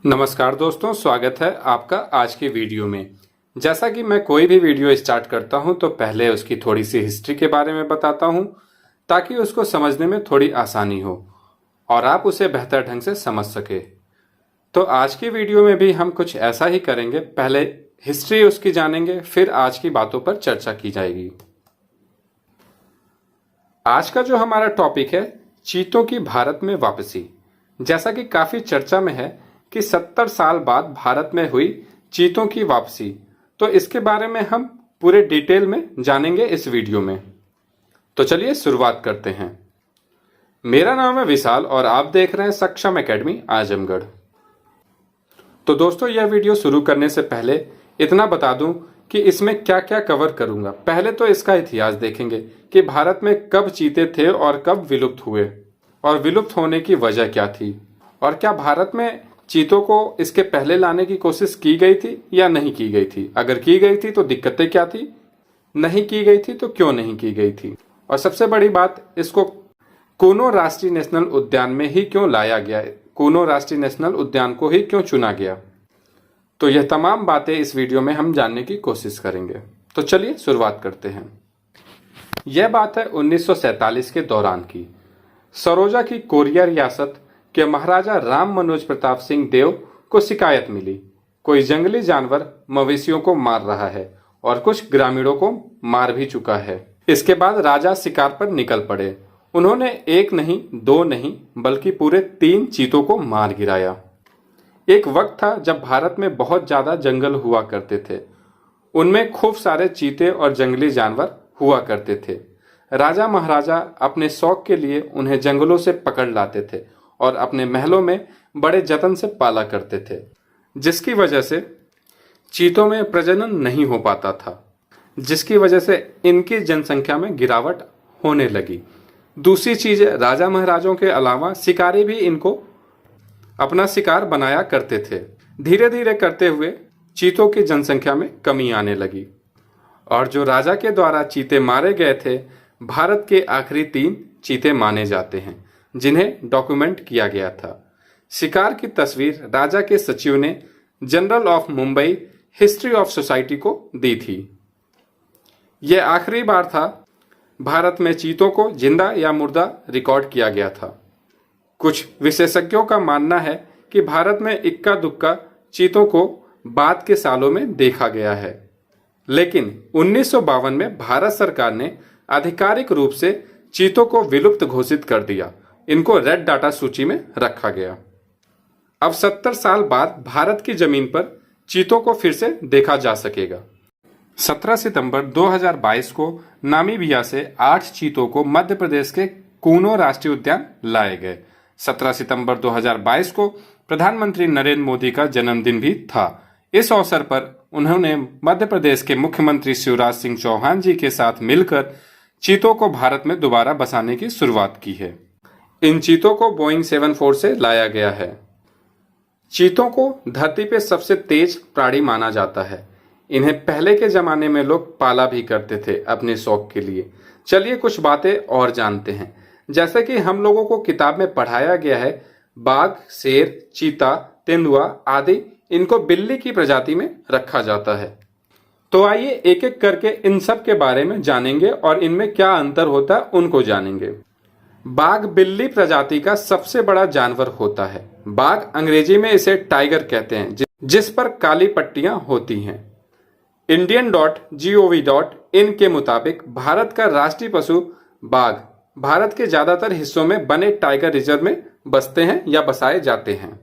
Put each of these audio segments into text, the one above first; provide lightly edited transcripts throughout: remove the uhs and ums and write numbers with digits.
नमस्कार दोस्तों, स्वागत है आपका आज की वीडियो में। जैसा कि मैं कोई भी वीडियो स्टार्ट करता हूं तो पहले उसकी थोड़ी सी हिस्ट्री के बारे में बताता हूं ताकि उसको समझने में थोड़ी आसानी हो और आप उसे बेहतर ढंग से समझ सके। तो आज की वीडियो में भी हम कुछ ऐसा ही करेंगे। पहले हिस्ट्री उसकी जानेंगे, फिर आज की बातों पर चर्चा की जाएगी। आज का जो हमारा टॉपिक है, चीतों की भारत में वापसी। जैसा कि काफी चर्चा में है कि 70 साल बाद भारत में हुई चीतों की वापसी, तो इसके बारे में हम पूरे डिटेल में जानेंगे इस वीडियो में। तो चलिए शुरुआत करते हैं। मेरा नाम है विशाल और आप देख रहे हैं सक्षम एकेडमी आजमगढ़। तो दोस्तों, यह वीडियो शुरू करने से पहले इतना बता दूं कि इसमें क्या क्या कवर करूंगा। पहले तो इसका इतिहास देखेंगे कि भारत में कब चीते थे और कब विलुप्त हुए, और विलुप्त होने की वजह क्या थी, और क्या भारत में चीतों को इसके पहले लाने की कोशिश की गई थी या नहीं की गई थी। अगर की गई थी तो दिक्कतें क्या थी, नहीं की गई थी तो क्यों नहीं की गई थी, और सबसे बड़ी बात, इसको कूनो राष्ट्रीय नेशनल उद्यान में ही क्यों लाया गया, कूनो राष्ट्रीय नेशनल उद्यान को ही क्यों चुना गया। तो यह तमाम बातें इस वीडियो में हम जानने की कोशिश करेंगे। तो चलिए शुरुआत करते हैं। यह बात है 1947 के दौरान की। सरोजा की कोरिया रियासत के महाराजा राम मनोज प्रताप सिंह देव को शिकायत मिली, कोई जंगली जानवर मवेशियों को मार रहा है और कुछ ग्रामीणों को मार भी चुका है। इसके बाद राजा शिकार पर निकल पड़े। उन्होंने एक नहीं, दो नहीं, बल्कि पूरे 3 चीतों को मार गिराया। एक वक्त था जब भारत में बहुत ज्यादा जंगल हुआ करते थे। उनमें खूब सारे चीते और जंगली जानवर हुआ करते थे। राजा महाराजा अपने शौक के लिए उन्हें जंगलों से पकड़ लाते थे और अपने महलों में बड़े जतन से पाला करते थे, जिसकी वजह से चीतों में प्रजनन नहीं हो पाता था, जिसकी वजह से इनकी जनसंख्या में गिरावट होने लगी। दूसरी चीज, राजा महाराजों के अलावा शिकारी भी इनको अपना शिकार बनाया करते थे। धीरे धीरे करते हुए चीतों की जनसंख्या में कमी आने लगी, और जो राजा के द्वारा चीते मारे गए थे, भारत के आखिरी 3 चीते माने जाते हैं जिन्हें डॉक्यूमेंट किया गया था। शिकार की तस्वीर राजा के सचिव ने general of Mumbai history of society को दी थी। यह आखिरी बार था भारत में चीतों को जिंदा या मुर्दा रिकॉर्ड किया गया था। कुछ विशेषज्ञों का मानना है कि भारत में इक्का दुक्का चीतों को बाद के सालों में देखा गया है, लेकिन 1952 में भारत सरकार ने आधिकारिक रूप से चीतों को विलुप्त घोषित कर दिया। इनको रेड डाटा सूची में रखा गया। अब 70 साल बाद भारत की जमीन पर चीतों को फिर से देखा जा सकेगा। 17 सितंबर 2022 को नामीबिया से 8 चीतों को मध्य प्रदेश के कूनो राष्ट्रीय उद्यान लाए गए। 17 सितंबर 2022 को प्रधानमंत्री नरेंद्र मोदी का जन्मदिन भी था। इस अवसर पर उन्होंने मध्य प्रदेश के मुख्यमंत्री शिवराज सिंह चौहान जी के साथ मिलकर चीतों को भारत में दोबारा बसाने की शुरुआत की है। इन चीतों को बोइंग 74 से लाया गया है। चीतों को धरती पे सबसे तेज प्राणी माना जाता है। इन्हें पहले के जमाने में लोग पाला भी करते थे अपने शौक के लिए। चलिए कुछ बातें और जानते हैं। जैसे कि हम लोगों को किताब में पढ़ाया गया है, बाघ, शेर, चीता, तेंदुआ आदि इनको बिल्ली की प्रजाति में रखा जाता है। तो आइए एक एक करके इन सब के बारे में जानेंगे और इनमें क्या अंतर होता है उनको जानेंगे। बाघ बिल्ली प्रजाति का सबसे बड़ा जानवर होता है। बाघ, अंग्रेजी में इसे टाइगर कहते हैं, जिस पर काली पट्टियां होती हैं। indian.gov.in के मुताबिक भारत का राष्ट्रीय पशु बाघ भारत के ज्यादातर हिस्सों में बने टाइगर रिजर्व में बसते हैं या बसाए जाते हैं।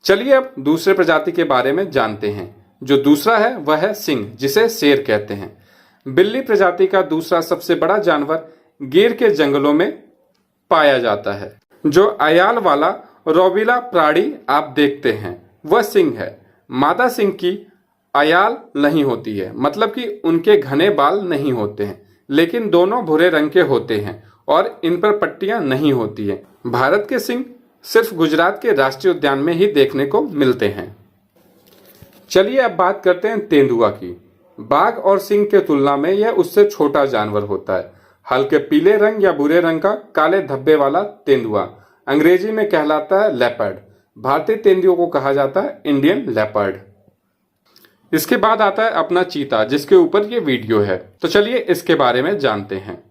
चलिए अब दूसरे प्रजाति के बारे में जानते हैं। जो दूसरा है वह है सिंह, जिसे शेर कहते हैं। बिल्ली प्रजाति का दूसरा सबसे बड़ा जानवर गिर के जंगलों में पाया जाता है। जो अयाल वाला रोबीला प्राणी आप देखते हैं वह सिंह है। मादा सिंह की अयाल नहीं होती है, मतलब कि उनके घने बाल नहीं होते हैं, लेकिन दोनों भूरे रंग के होते हैं और इन पर पट्टियां नहीं होती हैं। भारत के सिंह सिर्फ गुजरात के राष्ट्रीय उद्यान में ही देखने को मिलते हैं। चलिए अब बात करते हैं तेंदुआ की। बाघ और सिंह के तुलना में यह उससे छोटा जानवर होता है। हल्के पीले रंग या भूरे रंग का काले धब्बे वाला तेंदुआ अंग्रेजी में कहलाता है लेपर्ड। भारतीय तेंदुओं को कहा जाता है इंडियन लेपर्ड। इसके बाद आता है अपना चीता, जिसके ऊपर ये वीडियो है। तो चलिए इसके बारे में जानते हैं।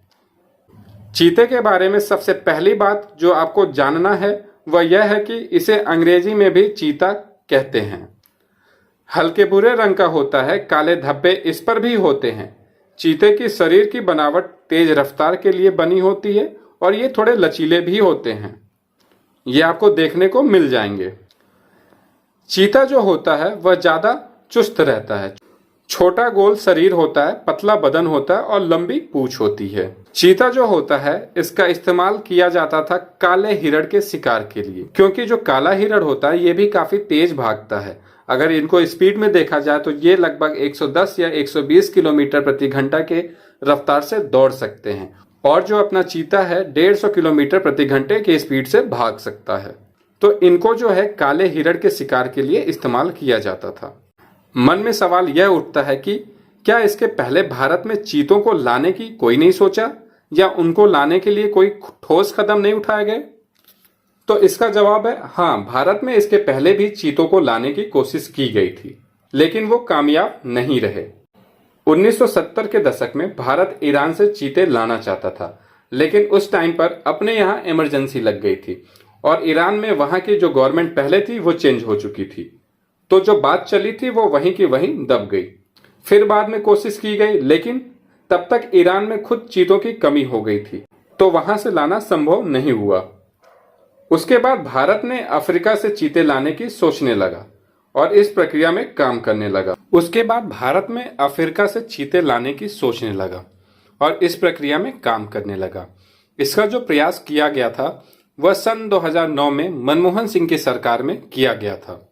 चीते के बारे में सबसे पहली बात जो आपको जानना है वह यह है कि इसे अंग्रेजी में भी चीता कहते हैं। हल्के भूरे रंग का होता है, काले धब्बे इस पर भी होते हैं। चीते की शरीर की बनावट तेज रफ्तार के लिए बनी होती है और ये थोड़े लचीले भी होते हैं। ये आपको देखने को मिल जाएंगे। चीता जो होता है वह ज्यादा चुस्त रहता है। छोटा गोल शरीर होता है, पतला बदन होता है और लंबी पूंछ होती है। चीता जो होता है इसका इस्तेमाल किया जाता था काले हिरण के शिकार के लिए, क्योंकि जो काला हिरण होता है ये भी काफी तेज भागता है। अगर इनको स्पीड में देखा जाए तो ये लगभग 110 या 120 किलोमीटर प्रति घंटा के रफ्तार से दौड़ सकते हैं और जो अपना चीता है 150 किलोमीटर प्रति घंटे की स्पीड से भाग सकता है। तो इनको जो है काले हिरण के शिकार के लिए इस्तेमाल किया जाता था। मन में सवाल यह उठता है कि क्या इसके पहले भारत में चीतों को लाने की कोई नहीं सोचा या उनको लाने के लिए कोई ठोस कदम नहीं उठाए गए? तो इसका जवाब है हाँ, भारत में इसके पहले भी चीतों को लाने की कोशिश की गई थी, लेकिन वो कामयाब नहीं रहे। 1970 के दशक में भारत ईरान से चीते लाना चाहता था, लेकिन उस टाइम पर अपने यहाँ इमरजेंसी लग गई थी और ईरान में वहां की जो गवर्नमेंट पहले थी वो चेंज हो चुकी थी। तो जो बात चली थी वो वहीं की वहीं दब गई। फिर बाद में कोशिश की गई, लेकिन तब तक ईरान में खुद चीतों की कमी हो गई थी, तो वहां से लाना संभव नहीं हुआ। उसके बाद भारत ने अफ्रीका से चीते लाने की सोचने लगा और इस प्रक्रिया में काम करने लगा। उसके बाद भारत में अफ्रीका से चीते लाने की सोचने लगा और इस प्रक्रिया में काम करने लगा। इसका जो प्रयास किया गया था वह सन 2009 में मनमोहन सिंह की सरकार में किया गया था।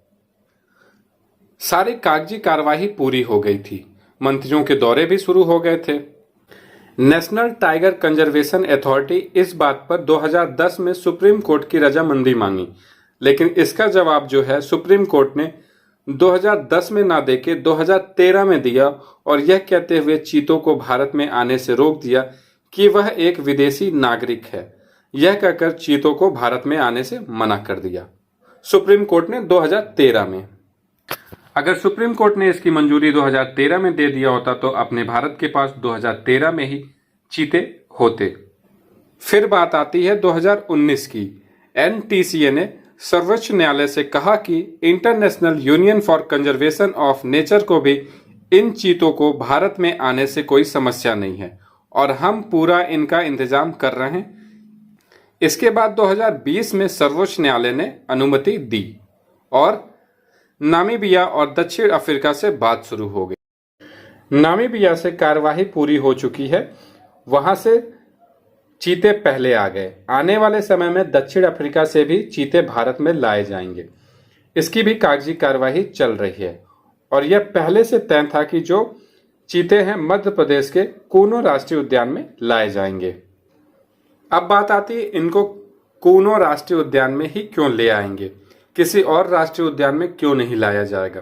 सारी कागजी कार्यवाही पूरी हो गई थी, मंत्रियों के दौरे भी शुरू हो गए थे। नेशनल टाइगर कंजर्वेशन अथॉरिटी इस बात पर 2010 में सुप्रीम कोर्ट की रजामंदी मांगी, लेकिन इसका जवाब जो है सुप्रीम कोर्ट ने 2010 में ना देके 2013 में दिया और यह कहते हुए चीतों को भारत में आने से रोक दिया कि वह एक विदेशी नागरिक है। यह कहकर चीतों को भारत में आने से मना कर दिया सुप्रीम कोर्ट ने 2013 में। अगर सुप्रीम कोर्ट ने इसकी मंजूरी 2013 में दे दिया होता तो अपने भारत के पास 2013 में ही चीते होते। फिर बात आती है 2019 की। एनटीसीए ने सर्वोच्च न्यायालय से कहा कि international union for conservation of nature को भी इन चीतों को भारत में आने से कोई समस्या नहीं है और हम पूरा इनका इंतजाम कर रहे हैं। इसके बाद 2020 में सर्वोच्च न्यायालय ने अनुमति दी और नामीबिया और दक्षिण अफ्रीका से बात शुरू हो गई। नामीबिया से कार्यवाही पूरी हो चुकी है, वहां से चीते पहले आ गए। आने वाले समय में दक्षिण अफ्रीका से भी चीते भारत में लाए जाएंगे। इसकी भी कागजी कार्यवाही चल रही है और यह पहले से तय था कि जो चीते हैं मध्य प्रदेश के कूनो राष्ट्रीय उद्यान में लाए जाएंगे। अब बात आती है इनको कूनो राष्ट्रीय उद्यान में ही क्यों ले आएंगे, किसी और राष्ट्रीय उद्यान में क्यों नहीं लाया जाएगा,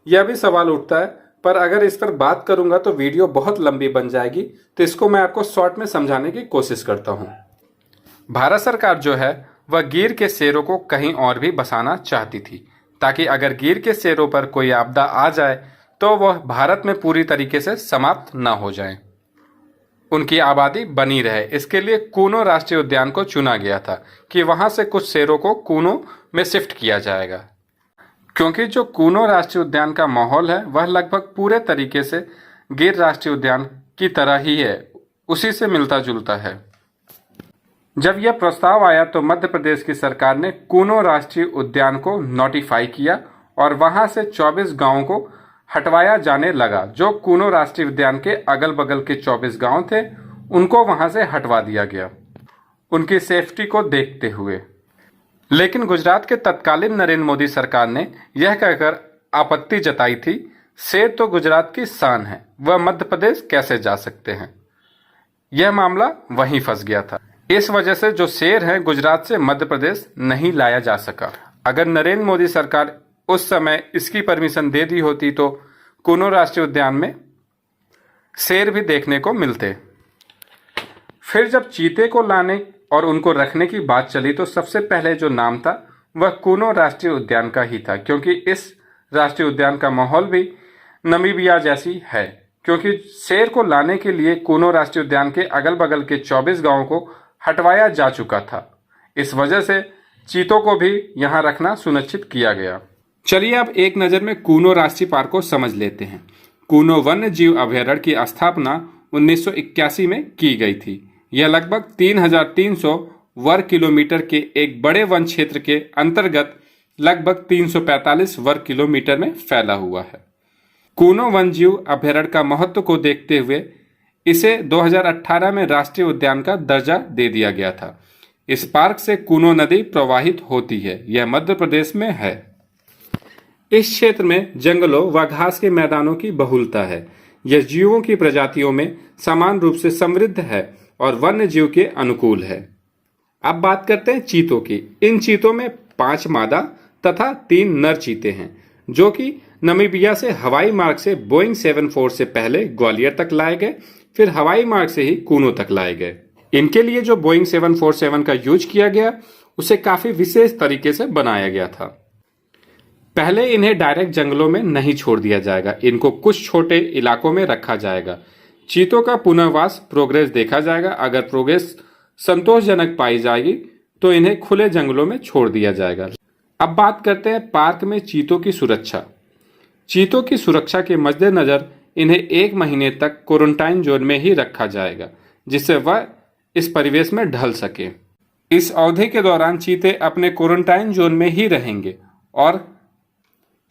यह भी सवाल उठता है। पर अगर इस पर बात करूंगा तो वीडियो बहुत लंबी बन जाएगी, तो इसको मैं आपको शॉर्ट में समझाने की कोशिश करता हूं। भारत सरकार जो है वह गिर के शेरों को कहीं और भी बसाना चाहती थी, ताकि अगर गिर के शेरों पर कोई आपदा आ जाए तो वह भारत में पूरी तरीके से समाप्त न हो जाए, उनकी आबादी बनी रहे। इसके लिए कूनो राष्ट्रीय उद्यान को चुना गया था कि वहां से कुछ शेरों को कूनो में शिफ्ट किया जाएगा, क्योंकि जो कूनो राष्ट्रीय उद्यान का माहौल है वह लगभग पूरे तरीके से गिर राष्ट्रीय उद्यान की तरह ही है, उसी से मिलता जुलता है। जब यह प्रस्ताव आया तो मध्य प्रदेश की सरकार ने कूनो राष्ट्रीय उद्यान को नोटिफाई किया और वहां से 24 गांवों को हटवाया जाने लगा। जो कूनो राष्ट्रीय उद्यान के अगल बगल के 24 गांव थे उनको वहां से हटवा दिया गया, उनकी सेफ्टी को देखते हुए। लेकिन गुजरात के तत्कालीन नरेंद्र मोदी सरकार ने यह कहकर आपत्ति जताई थी, शेर तो गुजरात की शान है, वह मध्य प्रदेश कैसे जा सकते हैं। यह मामला वहीं फंस गया था। इस वजह से जो शेर है गुजरात से मध्य प्रदेश नहीं लाया जा सका। अगर नरेंद्र मोदी सरकार उस समय इसकी परमिशन दे दी होती तो कूनो राष्ट्रीय उद्यान में शेर भी देखने को मिलते। फिर जब चीते को लाने और उनको रखने की बात चली तो सबसे पहले जो नाम था वह कूनो राष्ट्रीय उद्यान का ही था, क्योंकि इस राष्ट्रीय उद्यान का माहौल भी नमीबिया जैसी है, क्योंकि शेर को लाने के लिए कूनो राष्ट्रीय उद्यान के अगल बगल के 24 गांवों को हटवाया जा चुका था। इस वजह से चीतों को भी यहाँ रखना सुनिश्चित किया गया। चलिए अब एक नज़र में कूनो राष्ट्रीय पार्क को समझ लेते हैं। कूनो वन्य जीव अभयारण्य की स्थापना 1981 में की गई थी। यह लगभग 3,300 वर्ग किलोमीटर के एक बड़े वन क्षेत्र के अंतर्गत लगभग 345 वर्ग किलोमीटर में फैला हुआ है। कूनो वन्यजीव अभयारण्य का महत्व को देखते हुए इसे 2018 में राष्ट्रीय उद्यान का दर्जा दे दिया गया था। इस पार्क से कूनो नदी प्रवाहित होती है। यह मध्य प्रदेश में है। इस क्षेत्र में जंगलों व घास के मैदानों की बहुलता है। यह जीवों की प्रजातियों में समान रूप से समृद्ध है और वन्य जीव के अनुकूल है। अब बात करते हैं चीतों की। इन चीतों में 5 मादा तथा 3 नर चीते हैं, जो कि नमीबिया से हवाई मार्ग से बोइंग 74 से पहले ग्वालियर तक लाए गए, फिर हवाई मार्ग से ही कूनो तक लाए गए। इनके लिए जो बोइंग 747 का यूज किया गया, उसे काफी विशेष तरीके से बनाया गया था। पहले इन्हें डायरेक्ट जंगलों में नहीं छोड़ दिया जाएगा, इनको कुछ छोटे इलाकों में रखा जाएगा। चीतों का पुनर्वास प्रोग्रेस देखा जाएगा। अगर प्रोग्रेस संतोषजनक पाई जाएगी तो इन्हें खुले जंगलों में छोड़ दिया जाएगा। अब बात करते हैं पार्क में चीतों की सुरक्षा। चीतों की सुरक्षा के मद्देनजर इन्हें 1 महीने तक क्वारंटाइन जोन में ही रखा जाएगा, जिससे वह इस परिवेश में ढल सके। इस अवधि के दौरान चीते अपने क्वारंटाइन जोन में ही रहेंगे और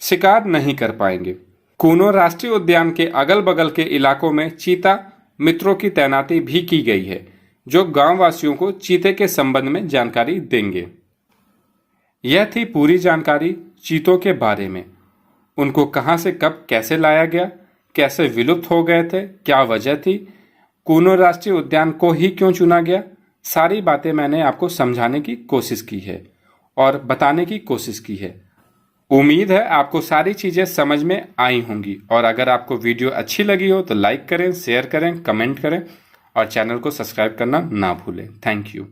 शिकार नहीं कर पाएंगे। कूनो राष्ट्रीय उद्यान के अगल बगल के इलाकों में चीता मित्रों की तैनाती भी की गई है, जो गांव वासियों को चीते के संबंध में जानकारी देंगे। यह थी पूरी जानकारी चीतों के बारे में। उनको कहां से कब कैसे लाया गया, कैसे विलुप्त हो गए थे, क्या वजह थी, कूनो राष्ट्रीय उद्यान को ही क्यों चुना गया, सारी बातें मैंने आपको समझाने की कोशिश की है और बताने की कोशिश की है। उम्मीद है आपको सारी चीजें समझ में आई होंगी, और अगर आपको वीडियो अच्छी लगी हो तो लाइक करें, शेयर करें, कमेंट करें और चैनल को सब्सक्राइब करना ना भूलें। Thank you.